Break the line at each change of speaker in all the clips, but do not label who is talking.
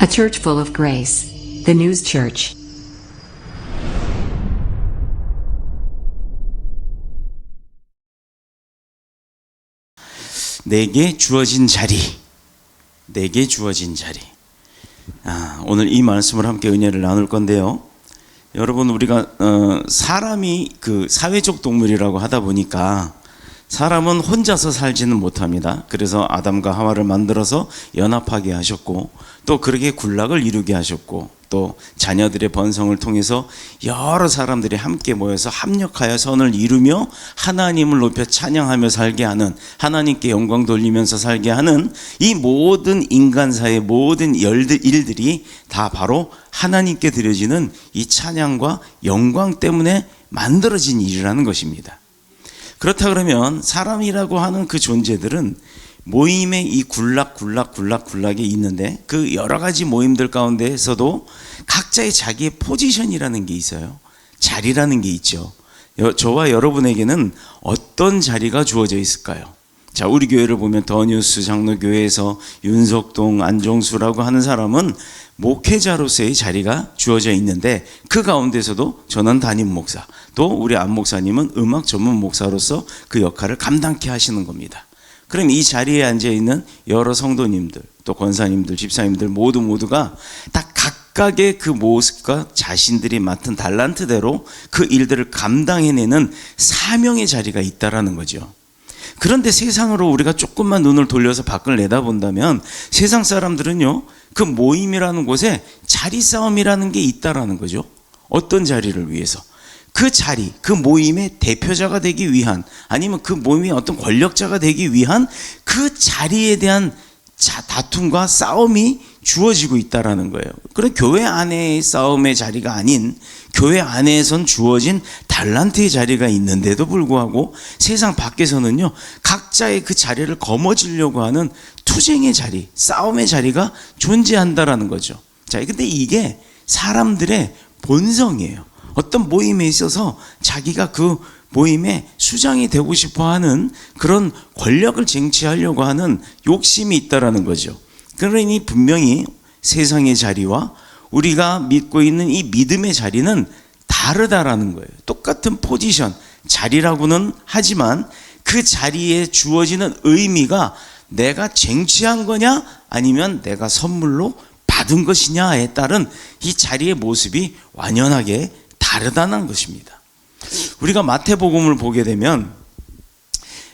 A church full of grace. The News Church.
내게 주어진 자리. 내게 주어진 자리. 오늘 이 말씀을 함께 은혜를 나눌 건데요. 여러분, 우리가 사람이 그 사회적 동물이라고 하다 보니까 사람은 혼자서 살지는 못합니다. 그래서 아담과 하와를 만들어서 연합하게 하셨고, 또 그렇게 군락을 이루게 하셨고, 또 자녀들의 번성을 통해서 여러 사람들이 함께 모여서 합력하여 선을 이루며 하나님을 높여 찬양하며 살게 하는, 하나님께 영광 돌리면서 살게 하는 이 모든 인간사의 모든 일들이 다 바로 하나님께 드려지는 이 찬양과 영광 때문에 만들어진 일이라는 것입니다. 그렇다 그러면 사람이라고 하는 그 존재들은 모임의 이 군락이 있는데, 그 여러 가지 모임들 가운데에서도 각자의 자기의 포지션이라는 게 있어요. 자리라는 게 있죠. 저와 여러분에게는 어떤 자리가 주어져 있을까요? 자, 우리 교회를 보면 더뉴스 장로교회에서 윤석동, 안정수라고 하는 사람은 목회자로서의 자리가 주어져 있는데, 그 가운데서도 저는 담임 목사, 또 우리 안 목사님은 음악 전문 목사로서 그 역할을 감당케 하시는 겁니다. 그럼 이 자리에 앉아있는 여러 성도님들, 또 권사님들, 집사님들 모두가 다 각각의 그 모습과 자신들이 맡은 달란트대로 그 일들을 감당해내는 사명의 자리가 있다라는 거죠. 그런데 세상으로 우리가 조금만 눈을 돌려서 밖을 내다본다면 세상 사람들은요, 그 모임이라는 곳에 자리 싸움이라는 게 있다라는 거죠. 어떤 자리를 위해서? 그 자리, 그 모임의 대표자가 되기 위한, 아니면 그 모임의 어떤 권력자가 되기 위한 그 자리에 대한 다툼과 싸움이 주어지고 있다라는 거예요. 그런 교회 안에의 싸움의 자리가 아닌 교회 안에선 주어진 달란트의 자리가 있는데도 불구하고 세상 밖에서는요, 각자의 그 자리를 거머쥐려고 하는 투쟁의 자리, 싸움의 자리가 존재한다라는 거죠. 자, 근데 이게 사람들의 본성이에요. 어떤 모임에 있어서 자기가 그 모임의 수장이 되고 싶어 하는 그런 권력을 쟁취하려고 하는 욕심이 있다라는 거죠. 그러니 분명히 세상의 자리와 우리가 믿고 있는 이 믿음의 자리는 다르다라는 거예요. 똑같은 포지션, 자리라고는 하지만 그 자리에 주어지는 의미가 내가 쟁취한 거냐 아니면 내가 선물로 받은 것이냐에 따른 이 자리의 모습이 완연하게 다르다는 것입니다. 우리가 마태복음을 보게 되면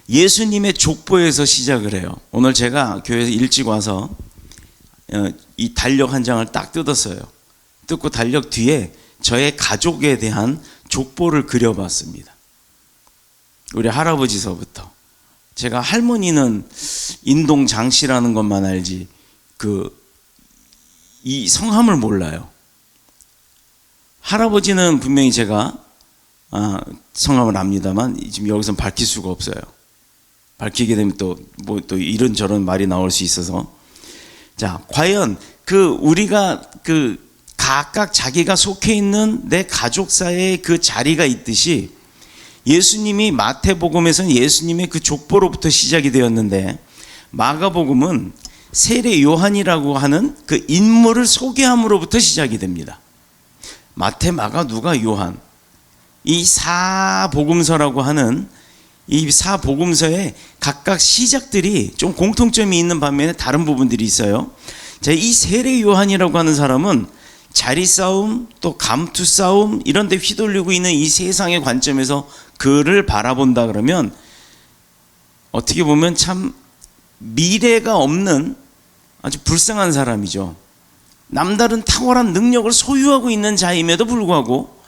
예수님의 족보에서 시작을 해요. 오늘 제가 교회에서 일찍 와서 이 달력 한 장을 딱 뜯었어요. 뜯고 달력 뒤에 저의 가족에 대한 족보를 그려봤습니다. 우리 할아버지서부터. 제가 할머니는 인동 장씨라는 것만 알지 이 성함을 몰라요. 할아버지는 분명히 제가 성함을 압니다만 지금 여기서는 밝힐 수가 없어요. 밝히게 되면 또 이런저런 말이 나올 수 있어서. 자, 과연 우리가 각각 자기가 속해 있는 내 가족사의 그 자리가 있듯이 예수님이 마태복음에서는 예수님의 그 족보로부터 시작이 되었는데, 마가복음은 세례 요한이라고 하는 그 인물을 소개함으로부터 시작이 됩니다. 마태, 마가, 누가, 요한, 이 사복음서라고 하는 이 사복음서의 각각 시작들이 좀 공통점이 있는 반면에 다른 부분들이 있어요. 자, 이 세례 요한이라고 하는 사람은 자리 싸움, 또 감투 싸움 이런 데 휘둘리고 있는 이 세상의 관점에서 그를 바라본다 그러면 어떻게 보면 참 미래가 없는 아주 불쌍한 사람이죠. 남다른 탁월한 능력을 소유하고 있는 자임에도 불구하고,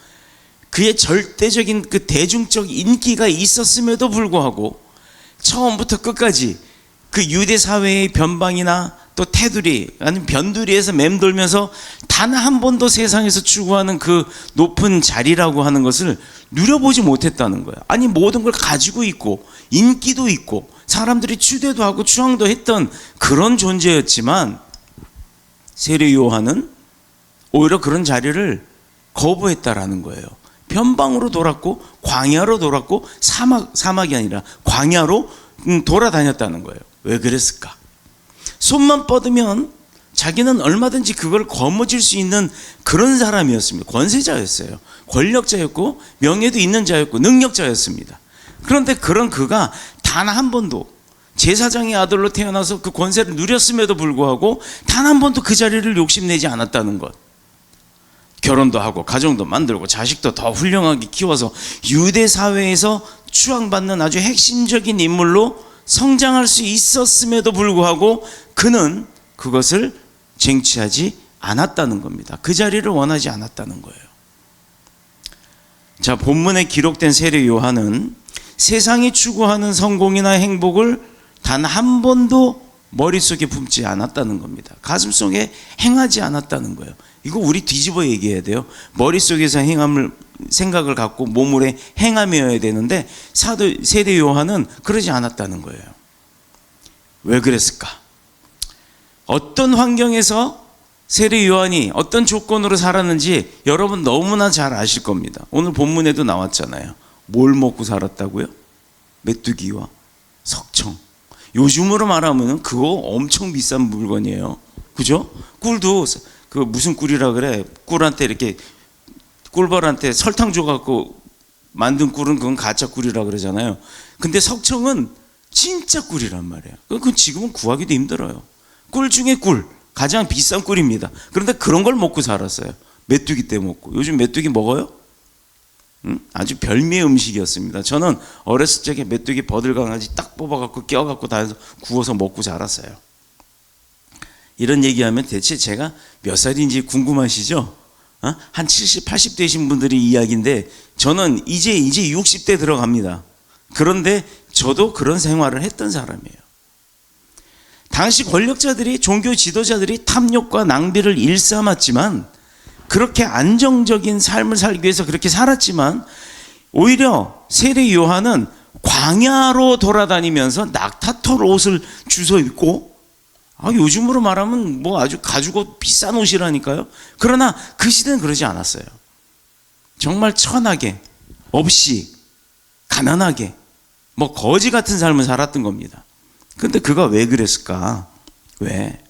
그의 절대적인 그 대중적 인기가 있었음에도 불구하고 처음부터 끝까지 그 유대 사회의 변방이나 또 테두리 아니면 변두리에서 맴돌면서 단 한 번도 세상에서 추구하는 그 높은 자리라고 하는 것을 누려보지 못했다는 거야. 아니, 모든 걸 가지고 있고 인기도 있고 사람들이 추대도 하고 추앙도 했던 그런 존재였지만, 세례 요한은 오히려 그런 자리를 거부했다라는 거예요. 변방으로 돌았고 광야로 돌았고 사막이 아니라 광야로 돌아다녔다는 거예요. 왜 그랬을까? 손만 뻗으면 자기는 얼마든지 그걸 거머쥘 수 있는 그런 사람이었습니다. 권세자였어요. 권력자였고 명예도 있는 자였고 능력자였습니다. 그런데 그런 그가 단 한 번도 제사장의 아들로 태어나서 그 권세를 누렸음에도 불구하고 단 한 번도 그 자리를 욕심내지 않았다는 것. 결혼도 하고 가정도 만들고 자식도 더 훌륭하게 키워서 유대 사회에서 추앙받는 아주 핵심적인 인물로 성장할 수 있었음에도 불구하고 그는 그것을 쟁취하지 않았다는 겁니다. 그 자리를 원하지 않았다는 거예요. 자, 본문에 기록된 세례 요한은 세상이 추구하는 성공이나 행복을 단 한 번도 머릿속에 품지 않았다는 겁니다. 가슴속에 행하지 않았다는 거예요. 이거 우리 뒤집어 얘기해야 돼요. 머릿속에서 생각을 갖고 몸으로 행함이어야 되는데 세례 요한은 그러지 않았다는 거예요. 왜 그랬을까? 어떤 환경에서 세례 요한이 어떤 조건으로 살았는지 여러분 너무나 잘 아실 겁니다. 오늘 본문에도 나왔잖아요. 뭘 먹고 살았다고요? 메뚜기와 석청. 요즘으로 말하면 그거 엄청 비싼 물건이에요. 그죠? 꿀도 그 무슨 꿀이라 그래? 꿀한테 이렇게 꿀벌한테 설탕 줘갖고 만든 꿀은 그건 가짜 꿀이라 그러잖아요. 근데 석청은 진짜 꿀이란 말이에요. 그건 지금은 구하기도 힘들어요. 꿀 중에 꿀, 가장 비싼 꿀입니다. 그런데 그런 걸 먹고 살았어요. 메뚜기 때 먹고. 요즘 메뚜기 먹어요? 아주 별미의 음식이었습니다. 저는 어렸을 적에 메뚜기 버들강아지 딱 뽑아갖고 껴갖고 다 해서 구워서 먹고 자랐어요. 이런 얘기하면 대체 제가 몇 살인지 궁금하시죠? 한 70, 80대이신 분들이 이야기인데 저는 이제 60대 들어갑니다. 그런데 저도 그런 생활을 했던 사람이에요. 당시 권력자들이, 종교 지도자들이 탐욕과 낭비를 일삼았지만 그렇게 안정적인 삶을 살기 위해서 그렇게 살았지만 오히려 세례 요한은 광야로 돌아다니면서 낙타털 옷을 주워 입고 요즘으로 말하면 뭐 아주 가죽옷 비싼 옷이라니까요. 그러나 그 시대는 그러지 않았어요. 정말 천하게 없이 가난하게 뭐 거지 같은 삶을 살았던 겁니다. 근데 그가 왜 그랬을까? 왜?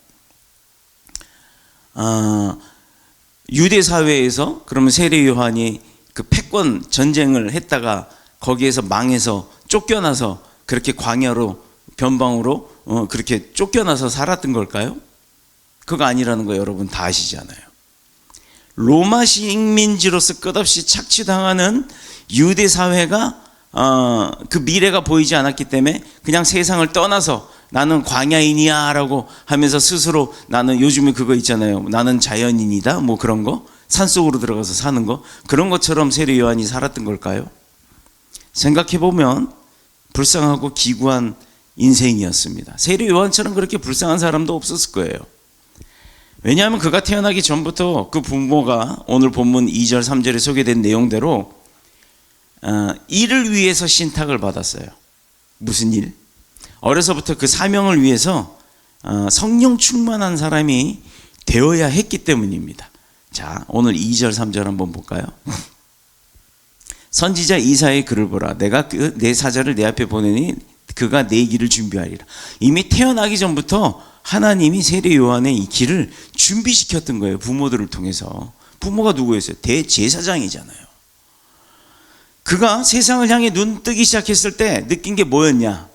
유대 사회에서 그러면 세례 요한이 그 패권 전쟁을 했다가 거기에서 망해서 쫓겨나서 그렇게 광야로 변방으로 그렇게 쫓겨나서 살았던 걸까요? 그거 아니라는 거 여러분 다 아시잖아요. 로마 식민지로서 끝없이 착취당하는 유대 사회가 그 미래가 보이지 않았기 때문에 그냥 세상을 떠나서 나는 광야인이야 라고 하면서 스스로 나는 요즘에 그거 있잖아요. 나는 자연인이다 뭐 그런 거 산속으로 들어가서 사는 거 그런 것처럼 세례 요한이 살았던 걸까요? 생각해보면 불쌍하고 기구한 인생이었습니다. 세례 요한처럼 그렇게 불쌍한 사람도 없었을 거예요. 왜냐하면 그가 태어나기 전부터 그 부모가 오늘 본문 2절 3절에 소개된 내용대로 일을 위해서 신탁을 받았어요. 무슨 일? 어려서부터 그 사명을 위해서 성령 충만한 사람이 되어야 했기 때문입니다. 자, 오늘 2절 3절 한번 볼까요? 선지자 이사야의 글을 보라. 내가 내 사자를 내 앞에 보내니 그가 내 길을 준비하리라. 이미 태어나기 전부터 하나님이 세례 요한의 이 길을 준비시켰던 거예요. 부모들을 통해서. 부모가 누구였어요? 대제사장이잖아요. 그가 세상을 향해 눈 뜨기 시작했을 때 느낀 게 뭐였냐?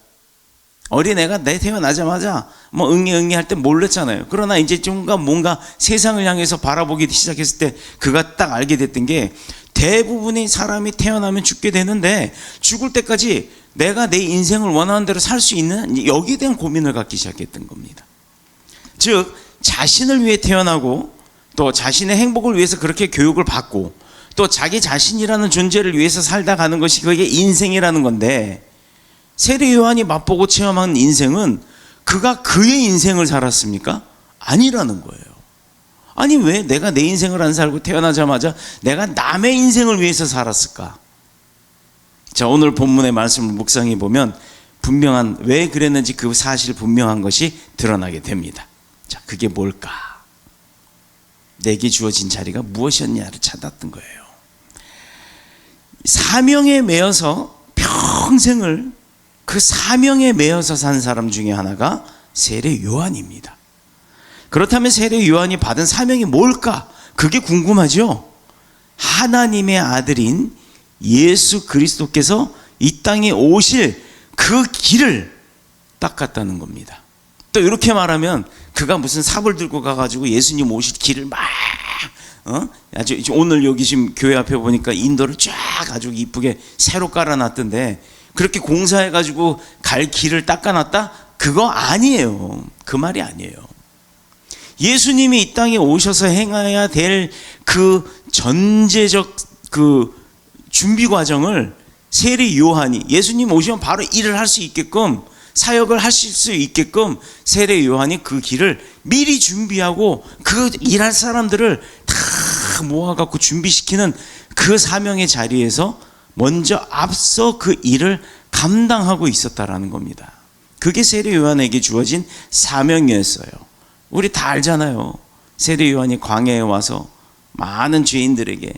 어린애가 내 태어나자마자 뭐 응애 할 때 몰랐잖아요. 그러나 이제 뭔가 세상을 향해서 바라보기 시작했을 때 그가 딱 알게 됐던 게 대부분의 사람이 태어나면 죽게 되는데 죽을 때까지 내가 내 인생을 원하는 대로 살 수 있는 여기에 대한 고민을 갖기 시작했던 겁니다. 즉 자신을 위해 태어나고 또 자신의 행복을 위해서 그렇게 교육을 받고 또 자기 자신이라는 존재를 위해서 살다 가는 것이 그게 인생이라는 건데 세례 요한이 맛보고 체험한 인생은 그가 그의 인생을 살았습니까? 아니라는 거예요. 아니 왜 내가 내 인생을 안 살고 태어나자마자 내가 남의 인생을 위해서 살았을까? 자, 오늘 본문의 말씀을 묵상해 보면 분명한 왜 그랬는지 그 사실 분명한 것이 드러나게 됩니다. 자, 그게 뭘까? 내게 주어진 자리가 무엇이었냐를 찾았던 거예요. 사명에 매여서 평생을 그 사명에 매여서 산 사람 중에 하나가 세례 요한입니다. 그렇다면 세례 요한이 받은 사명이 뭘까? 그게 궁금하죠? 하나님의 아들인 예수 그리스도께서 이 땅에 오실 그 길을 닦았다는 겁니다. 또 이렇게 말하면 그가 무슨 삽을 들고 가가지고 예수님 오실 길을 막 아주 오늘 여기 지금 교회 앞에 보니까 인도를 쫙 아주 이쁘게 새로 깔아놨던데 그렇게 공사해가지고 갈 길을 닦아놨다? 그거 아니에요. 그 말이 아니에요. 예수님이 이 땅에 오셔서 행해야 될 그 전제적 그 준비 과정을 세례 요한이 예수님 오시면 바로 일을 할 수 있게끔 사역을 하실 수 있게끔 세례 요한이 그 길을 미리 준비하고 그 일할 사람들을 다 모아갖고 준비시키는 그 사명의 자리에서 먼저 앞서 그 일을 감당하고 있었다라는 겁니다. 그게 세례 요한에게 주어진 사명이었어요. 우리 다 알잖아요. 세례 요한이 광야에 와서 많은 죄인들에게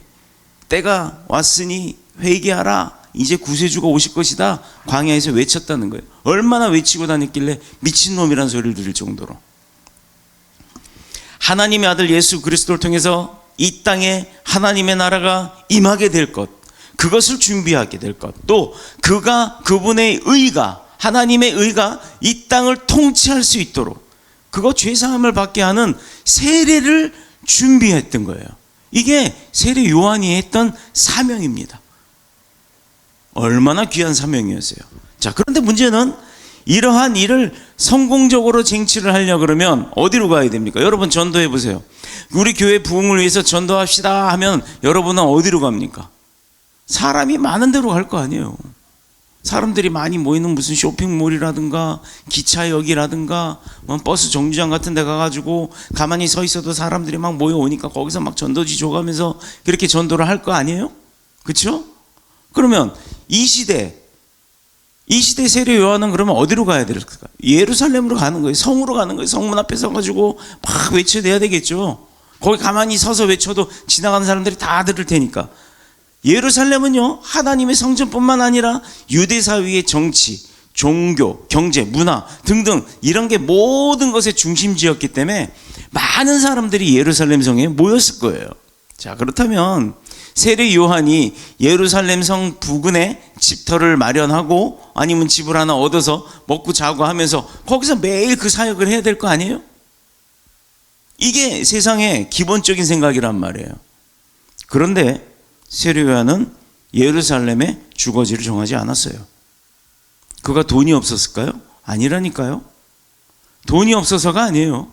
때가 왔으니 회개하라, 이제 구세주가 오실 것이다, 광야에서 외쳤다는 거예요. 얼마나 외치고 다녔길래 미친놈이라는 소리를 들을 정도로. 하나님의 아들 예수 그리스도를 통해서 이 땅에 하나님의 나라가 임하게 될 것, 그것을 준비하게 될 것, 또 그분의 의가, 하나님의 의가 이 땅을 통치할 수 있도록 그거 죄사함을 받게 하는 세례를 준비했던 거예요. 이게 세례 요한이 했던 사명입니다. 얼마나 귀한 사명이었어요. 자, 그런데 문제는 이러한 일을 성공적으로 쟁취를 하려고 그러면 어디로 가야 됩니까? 여러분 전도해 보세요. 우리 교회 부흥을 위해서 전도합시다 하면 여러분은 어디로 갑니까? 사람이 많은 데로 갈 거 아니에요. 사람들이 많이 모이는 무슨 쇼핑몰이라든가 기차역이라든가 버스 정류장 같은 데 가가지고 가만히 서 있어도 사람들이 막 모여오니까 거기서 막 전도지 줘가면서 그렇게 전도를 할 거 아니에요? 그렇죠? 그러면 이 시대 세례 요한은 그러면 어디로 가야 될까? 예루살렘으로 가는 거예요. 성으로 가는 거예요. 성문 앞에 서가지고 막 외쳐내야 되겠죠. 거기 가만히 서서 외쳐도 지나가는 사람들이 다 들을 테니까. 예루살렘은요, 하나님의 성전뿐만 아니라 유대사회의 정치, 종교, 경제, 문화 등등 이런 게 모든 것의 중심지였기 때문에 많은 사람들이 예루살렘 성에 모였을 거예요. 자, 그렇다면 세례 요한이 예루살렘 성 부근에 집터를 마련하고 아니면 집을 하나 얻어서 먹고 자고 하면서 거기서 매일 그 사역을 해야 될 거 아니에요? 이게 세상의 기본적인 생각이란 말이에요. 그런데 세례 요한은 예루살렘에 주거지를 정하지 않았어요. 그가 돈이 없었을까요? 아니라니까요. 돈이 없어서가 아니에요.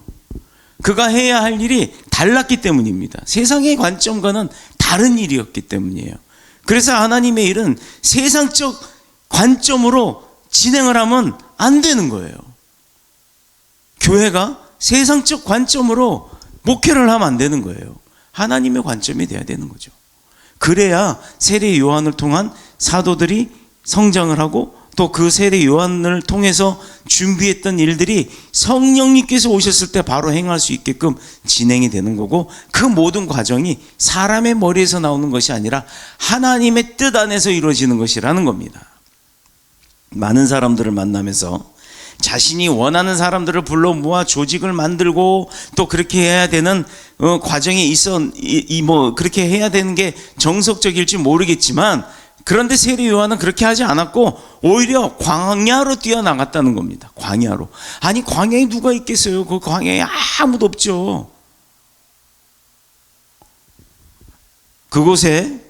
그가 해야 할 일이 달랐기 때문입니다. 세상의 관점과는 다른 일이었기 때문이에요. 그래서 하나님의 일은 세상적 관점으로 진행을 하면 안 되는 거예요. 교회가 세상적 관점으로 목회를 하면 안 되는 거예요. 하나님의 관점이 돼야 되는 거죠. 그래야 세례 요한을 통한 사도들이 성장을 하고 또 그 세례 요한을 통해서 준비했던 일들이 성령님께서 오셨을 때 바로 행할 수 있게끔 진행이 되는 거고, 그 모든 과정이 사람의 머리에서 나오는 것이 아니라 하나님의 뜻 안에서 이루어지는 것이라는 겁니다. 많은 사람들을 만나면서 자신이 원하는 사람들을 불러 모아 조직을 만들고 또 그렇게 해야 되는 과정이 그렇게 해야 되는 게 정석적일지 모르겠지만, 그런데 세례 요한은 그렇게 하지 않았고 오히려 광야로 뛰어나갔다는 겁니다. 광야로. 아니, 광야에 누가 있겠어요? 그 광야에 아무도 없죠. 그곳에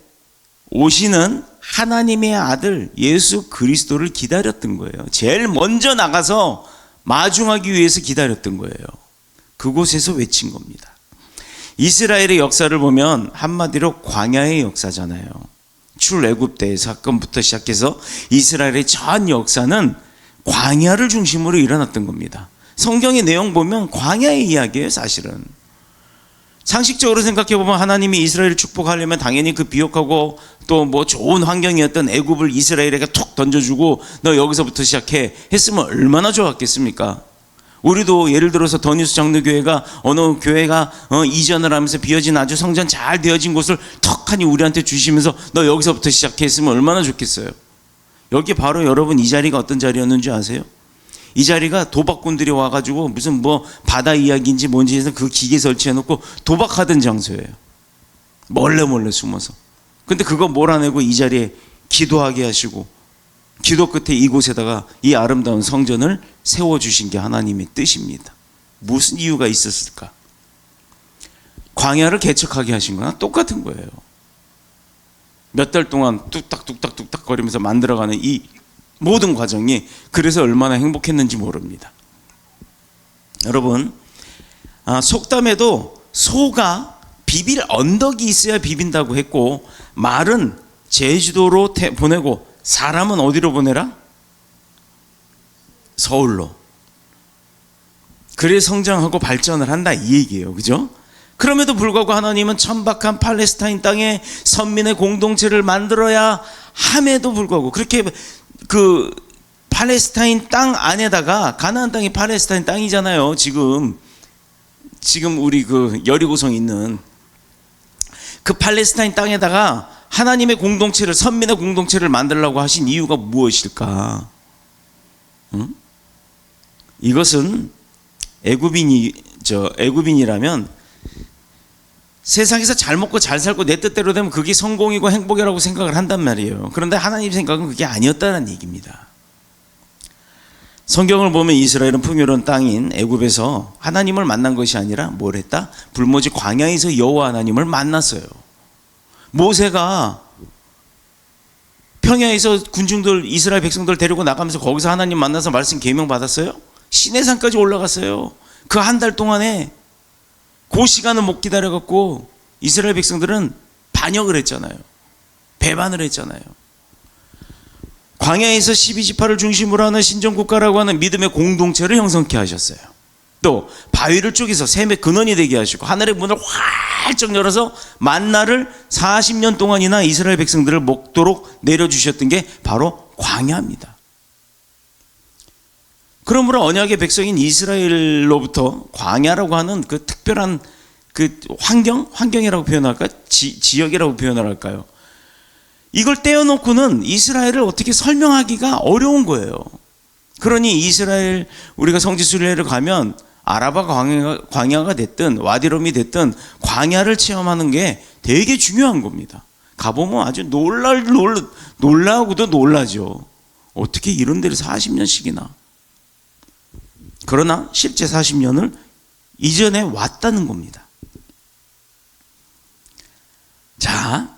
오시는 하나님의 아들 예수 그리스도를 기다렸던 거예요. 제일 먼저 나가서 마중하기 위해서 기다렸던 거예요. 그곳에서 외친 겁니다. 이스라엘의 역사를 보면 한마디로 광야의 역사잖아요. 출애굽대의 사건부터 시작해서 이스라엘의 전 역사는 광야를 중심으로 일어났던 겁니다. 성경의 내용 보면 광야의 이야기예요, 사실은. 상식적으로 생각해보면 하나님이 이스라엘을 축복하려면 당연히 그 비옥하고 또 뭐 좋은 환경이었던 애굽을 이스라엘에게 툭 던져주고 너 여기서부터 시작해 했으면 얼마나 좋았겠습니까? 우리도 예를 들어서 더니스 장로교회가 어느 교회가 이전을 하면서 비어진 아주 성전 잘 되어진 곳을 턱하니 우리한테 주시면서 너 여기서부터 시작해 했으면 얼마나 좋겠어요. 여기 바로 여러분 이 자리가 어떤 자리였는지 아세요? 이 자리가 도박꾼들이 와가지고 무슨 뭐 바다 이야기인지 뭔지 해서 그 기계 설치해놓고 도박하던 장소예요. 몰래 숨어서. 근데 그거 몰아내고 이 자리에 기도하게 하시고 기도 끝에 이곳에다가 이 아름다운 성전을 세워주신 게 하나님의 뜻입니다. 무슨 이유가 있었을까? 광야를 개척하게 하신 거나 똑같은 거예요. 몇 달 동안 뚝딱뚝딱 거리면서 만들어가는 이 모든 과정이 그래서 얼마나 행복했는지 모릅니다. 여러분, 속담에도 소가 비빌 언덕이 있어야 비빈다고 했고, 말은 제주도로 보내고 사람은 어디로 보내라? 서울로. 그래 성장하고 발전을 한다 이 얘기예요. 그죠? 그럼에도 불구하고 하나님은 천박한 팔레스타인 땅에 선민의 공동체를 만들어야 함에도 불구하고 그렇게 그 팔레스타인 땅 안에다가, 가나안 땅이 팔레스타인 땅이잖아요. 지금 우리 그 여리고성 있는 그 팔레스타인 땅에다가 하나님의 공동체를, 선민의 공동체를 만들려고 하신 이유가 무엇일까? 응? 이것은 애굽인이라면 세상에서 잘 먹고 잘 살고 내 뜻대로 되면 그게 성공이고 행복이라고 생각을 한단 말이에요. 그런데 하나님 생각은 그게 아니었다는 얘기입니다. 성경을 보면 이스라엘은 풍요로운 땅인 애굽에서 하나님을 만난 것이 아니라 뭘 했다? 불모지 광야에서 여호와 하나님을 만났어요. 모세가 평야에서 군중들, 이스라엘 백성들 데리고 나가면서 거기서 하나님 만나서 말씀 계명 받았어요? 시내산까지 올라갔어요. 그 한 달 동안에 그 시간을 못 기다려갖고 이스라엘 백성들은 반역을 했잖아요. 배반을 했잖아요. 광야에서 12지파를 중심으로 하는 신정국가라고 하는 믿음의 공동체를 형성케 하셨어요. 또 바위를 쪼개서 샘의 근원이 되게 하시고 하늘의 문을 활짝 열어서 만나를 40년 동안이나 이스라엘 백성들을 먹도록 내려주셨던 게 바로 광야입니다. 그러므로 언약의 백성인 이스라엘로부터 광야라고 하는 그 특별한 그 환경이라고 표현할까요? 지역이라고 표현을 할까요? 이걸 떼어놓고는 이스라엘을 어떻게 설명하기가 어려운 거예요. 그러니 이스라엘, 우리가 성지순례를 가면 아라바 광야가 됐든 와디롬이 됐든 광야를 체험하는 게 되게 중요한 겁니다. 가보면 아주 놀라고도 놀라죠. 어떻게 이런 데를 40년씩이나. 그러나 실제 40년을 이전에 왔다는 겁니다. 자,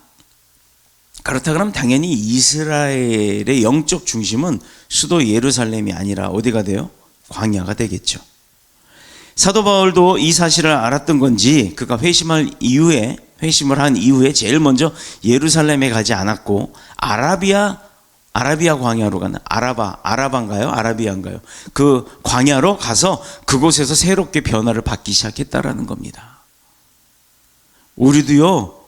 그렇다 그러면 당연히 이스라엘의 영적 중심은 수도 예루살렘이 아니라 어디가 돼요? 광야가 되겠죠. 사도 바울도 이 사실을 알았던 건지 그가 회심을 한 이후에 제일 먼저 예루살렘에 가지 않았고 아라비아 광야로 가는 아라비아인가요? 그 광야로 가서 그곳에서 새롭게 변화를 받기 시작했다라는 겁니다. 우리도요,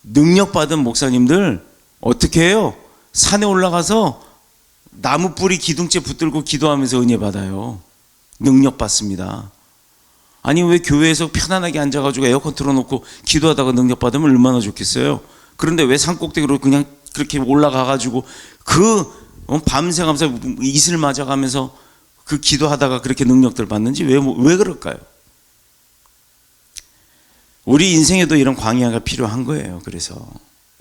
능력받은 목사님들 어떻게 해요? 산에 올라가서 나무 뿌리 기둥째 붙들고 기도하면서 은혜 받아요. 능력 받습니다. 아니 왜 교회에서 편안하게 앉아가지고 에어컨 틀어놓고 기도하다가 능력 받으면 얼마나 좋겠어요. 그런데 왜 산꼭대기로 그냥 그렇게 올라가가지고 밤새 가면서 이슬 맞아가면서 그 기도하다가 그렇게 능력들 받는지 왜 그럴까요? 우리 인생에도 이런 광야가 필요한 거예요. 그래서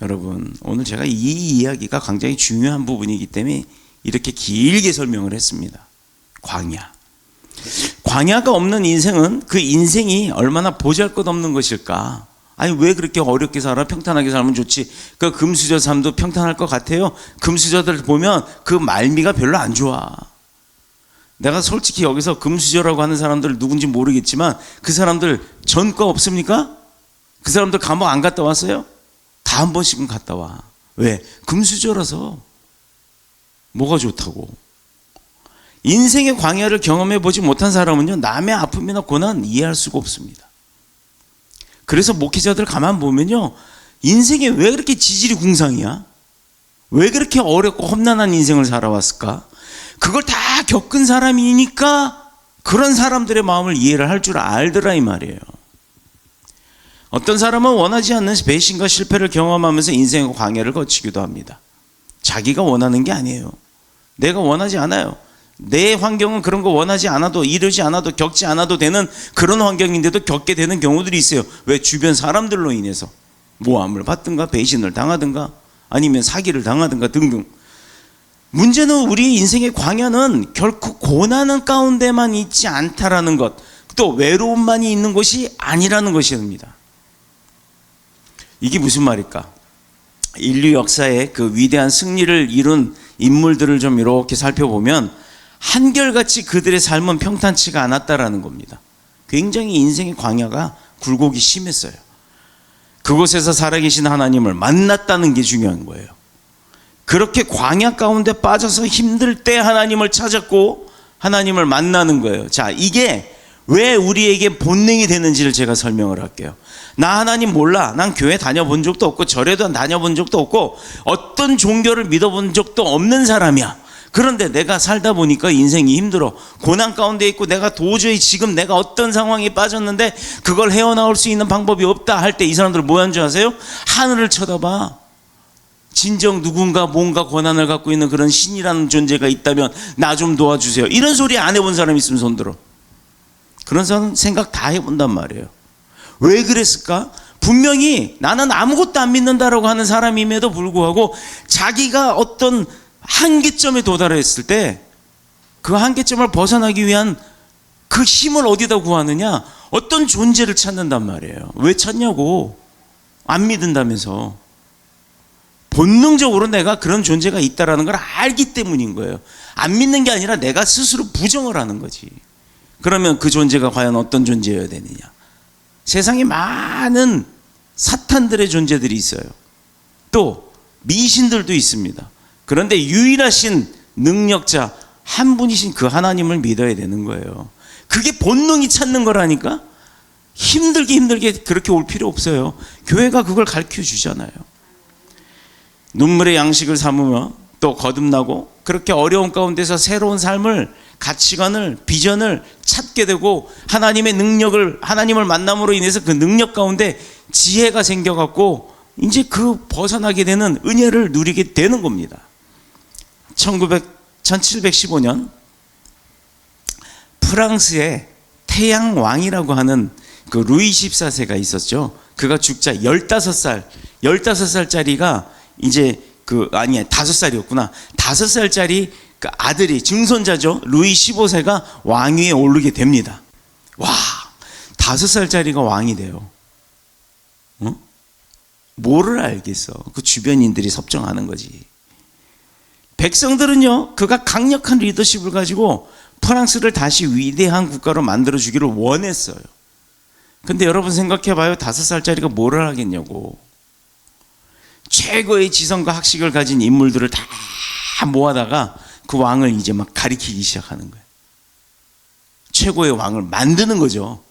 여러분, 오늘 제가 이 이야기가 굉장히 중요한 부분이기 때문에 이렇게 길게 설명을 했습니다. 광야가 없는 인생은 그 인생이 얼마나 보잘것없는 것일까. 아니 왜 그렇게 어렵게 살아? 평탄하게 살면 좋지. 그 금수저 삶도 평탄할 것 같아요. 금수저들 보면 그 말미가 별로 안 좋아. 내가 솔직히 여기서 금수저라고 하는 사람들 누군지 모르겠지만 그 사람들 전과 없습니까? 그 사람들 감옥 안 갔다 왔어요? 다 한 번씩은 갔다 와. 왜? 금수저라서. 뭐가 좋다고. 인생의 광야를 경험해 보지 못한 사람은요, 남의 아픔이나 고난 이해할 수가 없습니다. 그래서 목회자들 가만 보면요, 인생에 왜 그렇게 지질이 궁상이야? 왜 그렇게 어렵고 험난한 인생을 살아왔을까? 그걸 다 겪은 사람이니까 그런 사람들의 마음을 이해를 할 줄 알더라 이 말이에요. 어떤 사람은 원하지 않는 배신과 실패를 경험하면서 인생의 광야를 거치기도 합니다. 자기가 원하는 게 아니에요. 내가 원하지 않아요. 내 환경은 그런 거 원하지 않아도, 이러지 않아도, 겪지 않아도 되는 그런 환경인데도 겪게 되는 경우들이 있어요. 왜? 주변 사람들로 인해서 모함을 받든가 배신을 당하든가 아니면 사기를 당하든가 등등. 문제는 우리 인생의 광야는 결코 고난 가운데만 있지 않다라는 것, 또 외로움만이 있는 것이 아니라는 것입니다. 이게 무슨 말일까? 인류 역사의 그 위대한 승리를 이룬 인물들을 좀 이렇게 살펴보면 한결같이 그들의 삶은 평탄치가 않았다라는 겁니다. 굉장히 인생의 광야가 굴곡이 심했어요. 그곳에서 살아계신 하나님을 만났다는 게 중요한 거예요. 그렇게 광야 가운데 빠져서 힘들 때 하나님을 찾았고 하나님을 만나는 거예요. 자, 이게 왜 우리에게 본능이 되는지를 제가 설명을 할게요. 나 하나님 몰라. 난 교회 다녀본 적도 없고 절에도 다녀본 적도 없고 어떤 종교를 믿어본 적도 없는 사람이야. 그런데 내가 살다 보니까 인생이 힘들어. 고난 가운데 있고 내가 도저히 지금 내가 어떤 상황에 빠졌는데 그걸 헤어나올 수 있는 방법이 없다 할 때 이 사람들 뭐 하는 줄 아세요? 하늘을 쳐다봐. 진정 누군가 뭔가 권한을 갖고 있는 그런 신이라는 존재가 있다면 나 좀 도와주세요. 이런 소리 안 해본 사람 있으면 손 들어. 그런 사람 생각 다 해본단 말이에요. 왜 그랬을까? 분명히 나는 아무것도 안 믿는다라고 하는 사람임에도 불구하고 자기가 어떤 한계점에 도달했을 때 그 한계점을 벗어나기 위한 그 힘을 어디다 구하느냐? 어떤 존재를 찾는단 말이에요. 왜 찾냐고. 안 믿는다면서. 본능적으로 내가 그런 존재가 있다라는 걸 알기 때문인 거예요. 안 믿는 게 아니라 내가 스스로 부정을 하는 거지. 그러면 그 존재가 과연 어떤 존재여야 되느냐? 세상에 많은 사탄들의 존재들이 있어요. 또 미신들도 있습니다. 그런데 유일하신 능력자 한 분이신 그 하나님을 믿어야 되는 거예요. 그게 본능이 찾는 거라니까. 힘들게 그렇게 올 필요 없어요. 교회가 그걸 가르쳐 주잖아요. 눈물의 양식을 삼으며 또 거듭나고 그렇게 어려운 가운데서 새로운 삶을, 가치관을, 비전을 찾게 되고 하나님의 능력을, 하나님을 만남으로 인해서 그 능력 가운데 지혜가 생겨갖고 이제 그 벗어나게 되는 은혜를 누리게 되는 겁니다. 1715년 프랑스의 태양왕이라고 하는 그 루이 14세가 있었죠. 그가 죽자 15살짜리가 이제 아니야, 5살이었구나. 5살짜리 그 아들이, 증손자죠. 루이 15세가 왕위에 오르게 됩니다. 와, 5살짜리가 왕이 돼요. 뭐를 알겠어. 그 주변인들이 섭정하는 거지. 백성들은요, 그가 강력한 리더십을 가지고 프랑스를 다시 위대한 국가로 만들어주기를 원했어요. 근데 여러분 생각해봐요. 5살짜리가 뭐를 하겠냐고. 최고의 지성과 학식을 가진 인물들을 다 모아다가 그 왕을 이제 막 가리키기 시작하는 거예요. 최고의 왕을 만드는 거죠.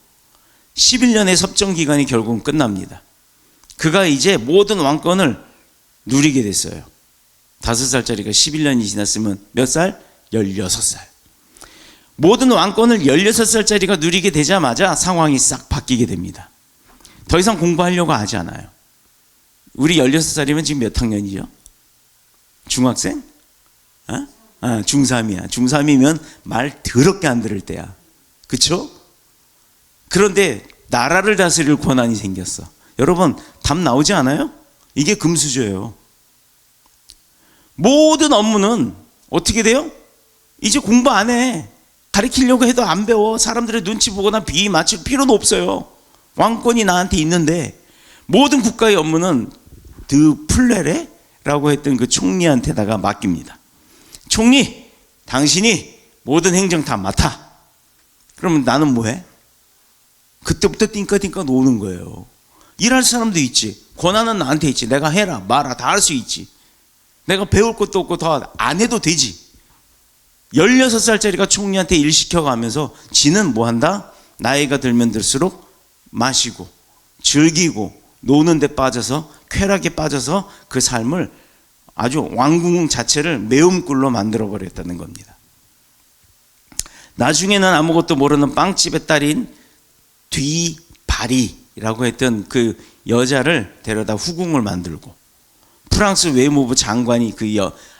11년의 섭정 기간이 결국은 끝납니다. 그가 이제 모든 왕권을 누리게 됐어요. 5살짜리가 11년이 지났으면 몇 살? 16살. 모든 왕권을 16살짜리가 누리게 되자마자 상황이 싹 바뀌게 됩니다. 더 이상 공부하려고 하지 않아요. 우리 16살이면 지금 몇 학년이죠? 중학생? 중3이야. 중3이면 말 더럽게 안 들을 때야. 그쵸? 그런데 나라를 다스릴 권한이 생겼어. 여러분, 답 나오지 않아요? 이게 금수저예요. 모든 업무는 어떻게 돼요? 이제 공부 안 해. 가르치려고 해도 안 배워. 사람들의 눈치 보거나 비위 맞출 필요도 없어요. 왕권이 나한테 있는데 모든 국가의 업무는 드 플레레라고 했던 그 총리한테다가 맡깁니다. 총리, 당신이 모든 행정 다 맡아. 그러면 나는 뭐해? 그때부터 띵까띵까 노는 거예요. 일할 사람도 있지. 권한은 나한테 있지. 내가 해라 마라 다 할 수 있지. 내가 배울 것도 없고 더 안 해도 되지. 16살짜리가 총리한테 일 시켜가면서 지는 뭐 한다? 나이가 들면 들수록 마시고 즐기고 노는 데 빠져서, 쾌락에 빠져서 그 삶을 아주 왕궁 자체를 매움꿀로 만들어 버렸다는 겁니다. 나중에는 아무것도 모르는 빵집의 딸인 뒤바리라고 했던 그 여자를 데려다 후궁을 만들고, 프랑스 외무부 장관이 그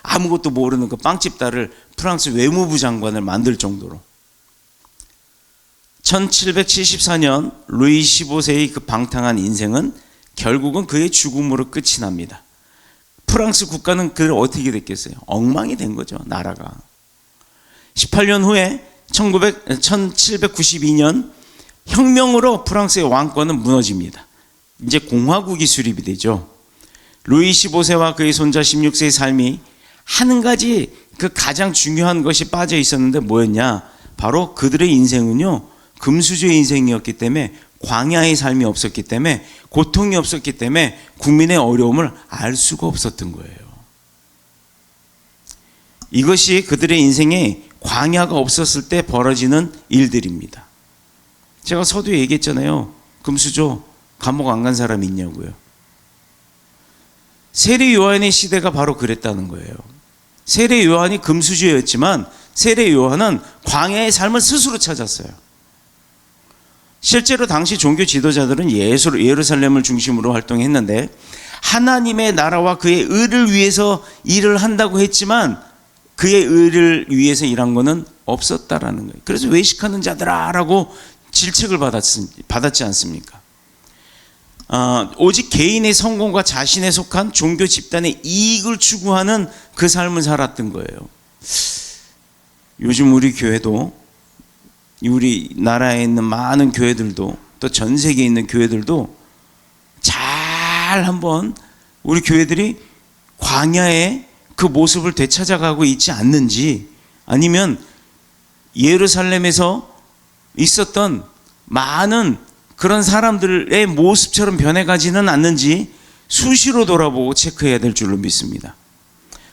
아무것도 모르는 그 빵집 딸을 프랑스 외무부 장관을 만들 정도로. 1774년 루이 15세의 그 방탕한 인생은 결국은 그의 죽음으로 끝이 납니다. 프랑스 국가는 그를 어떻게 됐겠어요? 엉망이 된 거죠, 나라가. 18년 후에 1792년 혁명으로 프랑스의 왕권은 무너집니다. 이제 공화국이 수립이 되죠. 루이 15세와 그의 손자 16세의 삶이 한 가지 그 가장 중요한 것이 빠져 있었는데 뭐였냐? 바로 그들의 인생은요, 금수저의 인생이었기 때문에, 광야의 삶이 없었기 때문에, 고통이 없었기 때문에 국민의 어려움을 알 수가 없었던 거예요. 이것이 그들의 인생에 광야가 없었을 때 벌어지는 일들입니다. 제가 서두에 얘기했잖아요. 금수저 감옥 안 간 사람 있냐고요. 세례 요한의 시대가 바로 그랬다는 거예요. 세례 요한이 금수저였지만 세례 요한은 광야의 삶을 스스로 찾았어요. 실제로 당시 종교 지도자들은 예루살렘을 중심으로 활동했는데 하나님의 나라와 그의 의를 위해서 일을 한다고 했지만 그의 의를 위해서 일한 것은 없었다라는 거예요. 그래서 외식하는 자들아라고 질책을 받았지 않습니까? 오직 개인의 성공과 자신에 속한 종교 집단의 이익을 추구하는 그 삶을 살았던 거예요. 요즘 우리 교회도, 우리 나라에 있는 많은 교회들도, 또 전 세계에 있는 교회들도 잘 한번 우리 교회들이 광야의 그 모습을 되찾아가고 있지 않는지, 아니면 예루살렘에서 있었던 많은 그런 사람들의 모습처럼 변해가지는 않는지 수시로 돌아보고 체크해야 될 줄로 믿습니다.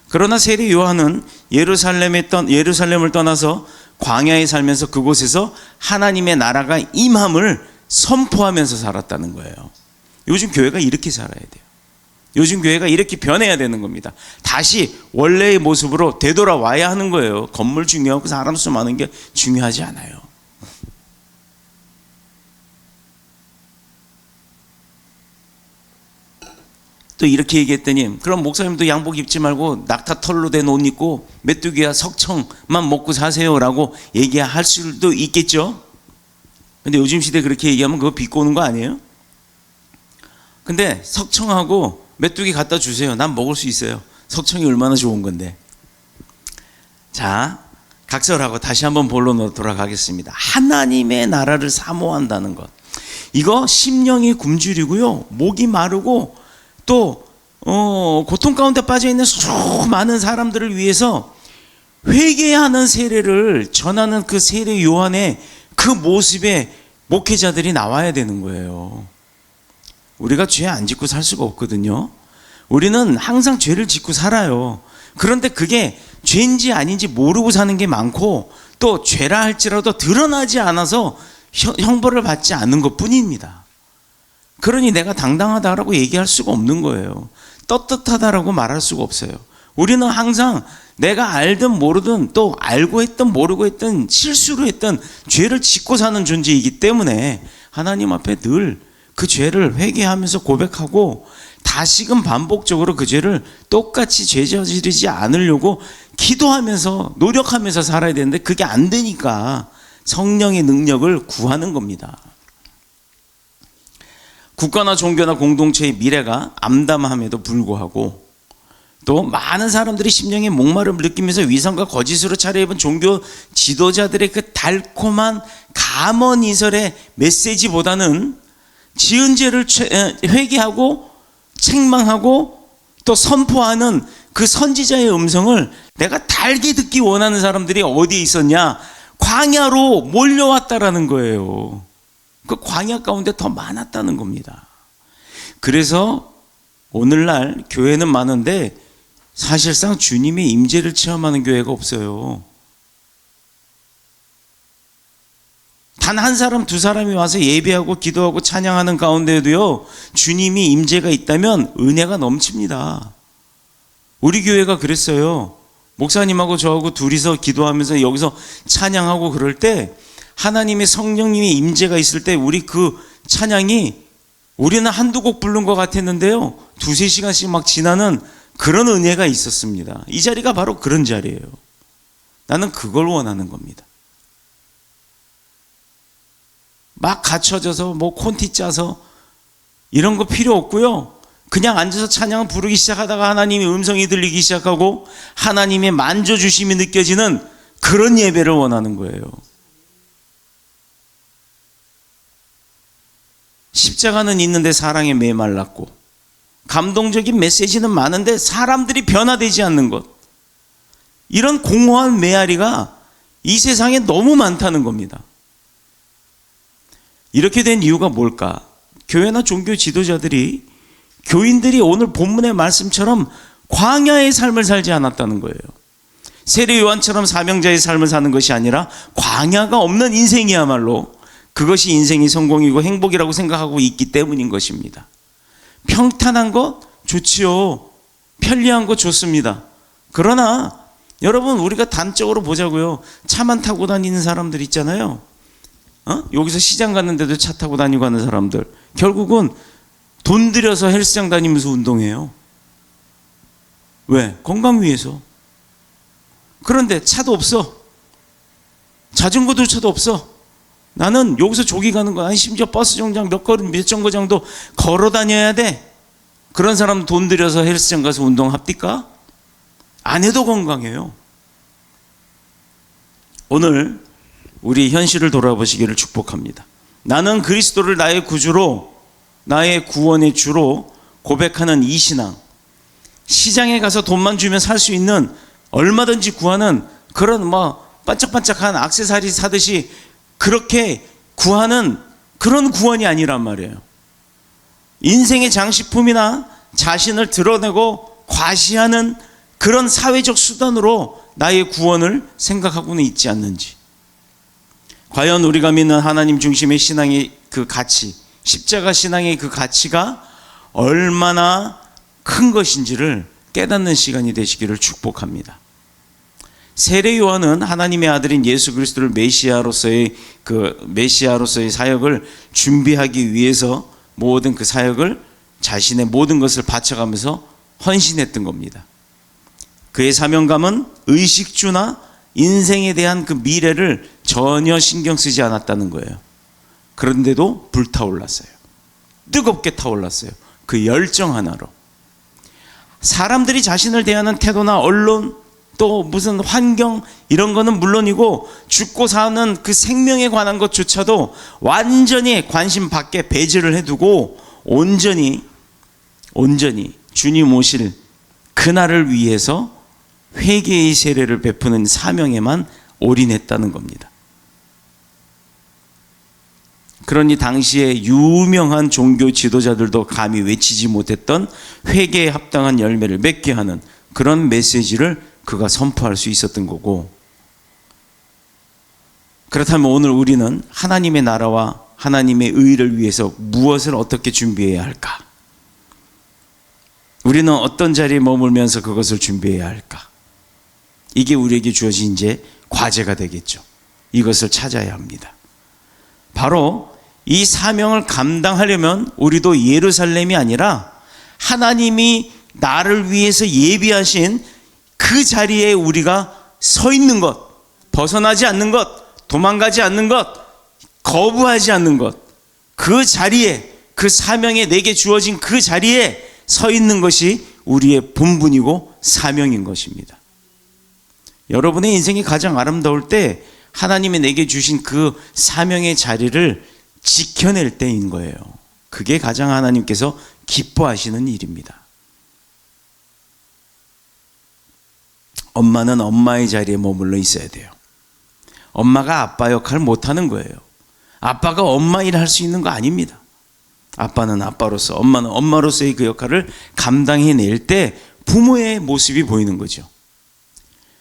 그러나 세례 요한은 예루살렘을 떠나서 광야에 살면서 그곳에서 하나님의 나라가 임함을 선포하면서 살았다는 거예요. 요즘 교회가 이렇게 살아야 돼요. 요즘 교회가 이렇게 변해야 되는 겁니다. 다시 원래의 모습으로 되돌아와야 하는 거예요. 건물 중요하고 사람 수 많은 게 중요하지 않아요. 또 이렇게 얘기했더니, 그럼 목사님도 양복 입지 말고 낙타 털로 된 옷 입고 메뚜기와 석청만 먹고 사세요라고 얘기할 수도 있겠죠. 근데 요즘 시대에 그렇게 얘기하면 그거 비꼬는 거 아니에요? 근데 석청하고 메뚜기 갖다 주세요. 난 먹을 수 있어요. 석청이 얼마나 좋은 건데. 자, 각설하고 다시 한번 본론으로 돌아가겠습니다. 하나님의 나라를 사모한다는 것, 이거 심령이 굶주리고요, 목이 마르고 또 고통 가운데 빠져있는 수많은 사람들을 위해서 회개하는 세례를 전하는 그 세례 요한의 그 모습의 목회자들이 나와야 되는 거예요. 우리가 죄 안 짓고 살 수가 없거든요. 우리는 항상 죄를 짓고 살아요. 그런데 그게 죄인지 아닌지 모르고 사는 게 많고, 또 죄라 할지라도 드러나지 않아서 형벌을 받지 않는 것 뿐입니다. 그러니 내가 당당하다라고 얘기할 수가 없는 거예요. 떳떳하다라고 말할 수가 없어요. 우리는 항상 내가 알든 모르든, 또 알고 했든 모르고 했든 실수로 했든 죄를 짓고 사는 존재이기 때문에 하나님 앞에 늘 그 죄를 회개하면서 고백하고 다시금 반복적으로 그 죄를 똑같이 죄 저지르지 않으려고 기도하면서 노력하면서 살아야 되는데, 그게 안 되니까 성령의 능력을 구하는 겁니다. 국가나 종교나 공동체의 미래가 암담함에도 불구하고, 또 많은 사람들이 심령의 목마름을 느끼면서 위선과 거짓으로 차려입은 종교 지도자들의 그 달콤한 감언이설의 메시지보다는 지은 죄를 회개하고 책망하고 또 선포하는 그 선지자의 음성을 내가 달게 듣기 원하는 사람들이 어디에 있었냐? 광야로 몰려왔다라는 거예요. 그 광야 가운데 더 많았다는 겁니다. 그래서 오늘날 교회는 많은데 사실상 주님의 임재를 체험하는 교회가 없어요. 단 한 사람, 두 사람이 와서 예배하고 기도하고 찬양하는 가운데도요, 주님이 임재가 있다면 은혜가 넘칩니다. 우리 교회가 그랬어요. 목사님하고 저하고 둘이서 기도하면서 여기서 찬양하고 그럴 때 하나님의 성령님의 임재가 있을 때 우리 그 찬양이, 우리는 한두 곡 부른 것 같았는데요, 두세 시간씩 막 지나는 그런 은혜가 있었습니다. 이 자리가 바로 그런 자리예요. 나는 그걸 원하는 겁니다. 막 갖춰져서 뭐 콘티 짜서 이런 거 필요 없고요. 그냥 앉아서 찬양 부르기 시작하다가 하나님의 음성이 들리기 시작하고 하나님의 만져주심이 느껴지는 그런 예배를 원하는 거예요. 십자가는 있는데 사랑에 메말랐고 감동적인 메시지는 많은데 사람들이 변화되지 않는 것, 이런 공허한 메아리가 이 세상에 너무 많다는 겁니다. 이렇게 된 이유가 뭘까? 교회나 종교 지도자들이, 교인들이 오늘 본문의 말씀처럼 광야의 삶을 살지 않았다는 거예요. 세례 요한처럼 사명자의 삶을 사는 것이 아니라 광야가 없는 인생이야말로 그것이 인생의 성공이고 행복이라고 생각하고 있기 때문인 것입니다. 평탄한 것 좋지요. 편리한 것 좋습니다. 그러나 여러분, 우리가 단적으로 보자고요. 차만 타고 다니는 사람들 있잖아요. 여기서 시장 갔는데도 차 타고 다니고 하는 사람들, 결국은 돈 들여서 헬스장 다니면서 운동해요. 왜? 건강 위해서. 그런데 차도 없어. 자전거조차도 없어. 나는 여기서 조기 가는 거, 아니 심지어 버스 정장 몇 정거장도 걸어 다녀야 돼. 그런 사람 돈 들여서 헬스장 가서 운동합니까? 안 해도 건강해요. 오늘 우리 현실을 돌아보시기를 축복합니다. 나는 그리스도를 나의 구주로, 나의 구원의 주로 고백하는 이 신앙, 시장에 가서 돈만 주면 살 수 있는, 얼마든지 구하는 그런 반짝반짝한 액세서리 사듯이 그렇게 구하는 그런 구원이 아니란 말이에요. 인생의 장식품이나 자신을 드러내고 과시하는 그런 사회적 수단으로 나의 구원을 생각하고는 있지 않는지. 과연 우리가 믿는 하나님 중심의 신앙의 그 가치, 십자가 신앙의 그 가치가 얼마나 큰 것인지를 깨닫는 시간이 되시기를 축복합니다. 세례 요한은 하나님의 아들인 예수 그리스도를 메시아로서의 사역을 준비하기 위해서 모든 그 사역을, 자신의 모든 것을 바쳐가면서 헌신했던 겁니다. 그의 사명감은 의식주나 인생에 대한 그 미래를 전혀 신경 쓰지 않았다는 거예요. 그런데도 불타올랐어요. 뜨겁게 타올랐어요. 그 열정 하나로. 사람들이 자신을 대하는 태도나 언론, 또 무슨 환경, 이런 거는 물론이고 죽고 사는 그 생명에 관한 것조차도 완전히 관심 밖에 배제를 해두고 온전히 주님 오실 그날을 위해서 회개의 세례를 베푸는 사명에만 올인했다는 겁니다. 그러니 당시에 유명한 종교 지도자들도 감히 외치지 못했던 회개에 합당한 열매를 맺게 하는 그런 메시지를 그가 선포할 수 있었던 거고, 그렇다면 오늘 우리는 하나님의 나라와 하나님의 의를 위해서 무엇을 어떻게 준비해야 할까? 우리는 어떤 자리에 머물면서 그것을 준비해야 할까? 이게 우리에게 주어진 이제 과제가 되겠죠. 이것을 찾아야 합니다. 바로 이 사명을 감당하려면 우리도 예루살렘이 아니라 하나님이 나를 위해서 예비하신 그 자리에 우리가 서 있는 것, 벗어나지 않는 것, 도망가지 않는 것, 거부하지 않는 것, 그 자리에, 그 사명에 내게 주어진 그 자리에 서 있는 것이 우리의 본분이고 사명인 것입니다. 여러분의 인생이 가장 아름다울 때 하나님이 내게 주신 그 사명의 자리를 지켜낼 때인 거예요. 그게 가장 하나님께서 기뻐하시는 일입니다. 엄마는 엄마의 자리에 머물러 있어야 돼요. 엄마가 아빠 역할 못하는 거예요. 아빠가 엄마 일 할 수 있는 거 아닙니다. 아빠는 아빠로서, 엄마는 엄마로서의 그 역할을 감당해낼 때 부모의 모습이 보이는 거죠.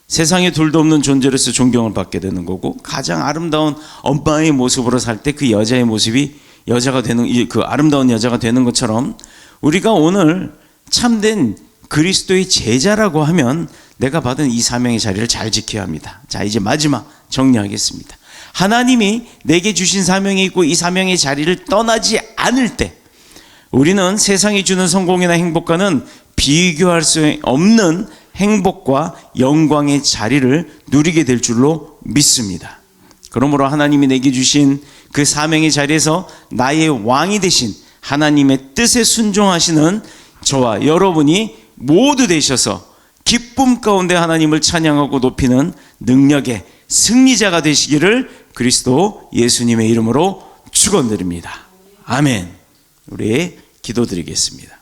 세상에 둘도 없는 존재로서 존경을 받게 되는 거고, 가장 아름다운 엄마의 모습으로 살 때 그 여자의 모습이 여자가 되는, 그 아름다운 여자가 되는 것처럼 우리가 오늘 참된 그리스도의 제자라고 하면 내가 받은 이 사명의 자리를 잘 지켜야 합니다. 자, 이제 마지막 정리하겠습니다. 하나님이 내게 주신 사명이 있고 이 사명의 자리를 떠나지 않을 때 우리는 세상이 주는 성공이나 행복과는 비교할 수 없는 행복과 영광의 자리를 누리게 될 줄로 믿습니다. 그러므로 하나님이 내게 주신 그 사명의 자리에서 나의 왕이 되신 하나님의 뜻에 순종하시는 저와 여러분이 모두 되셔서 기쁨 가운데 하나님을 찬양하고 높이는 능력의 승리자가 되시기를 그리스도 예수님의 이름으로 축원드립니다. 아멘. 우리 기도드리겠습니다.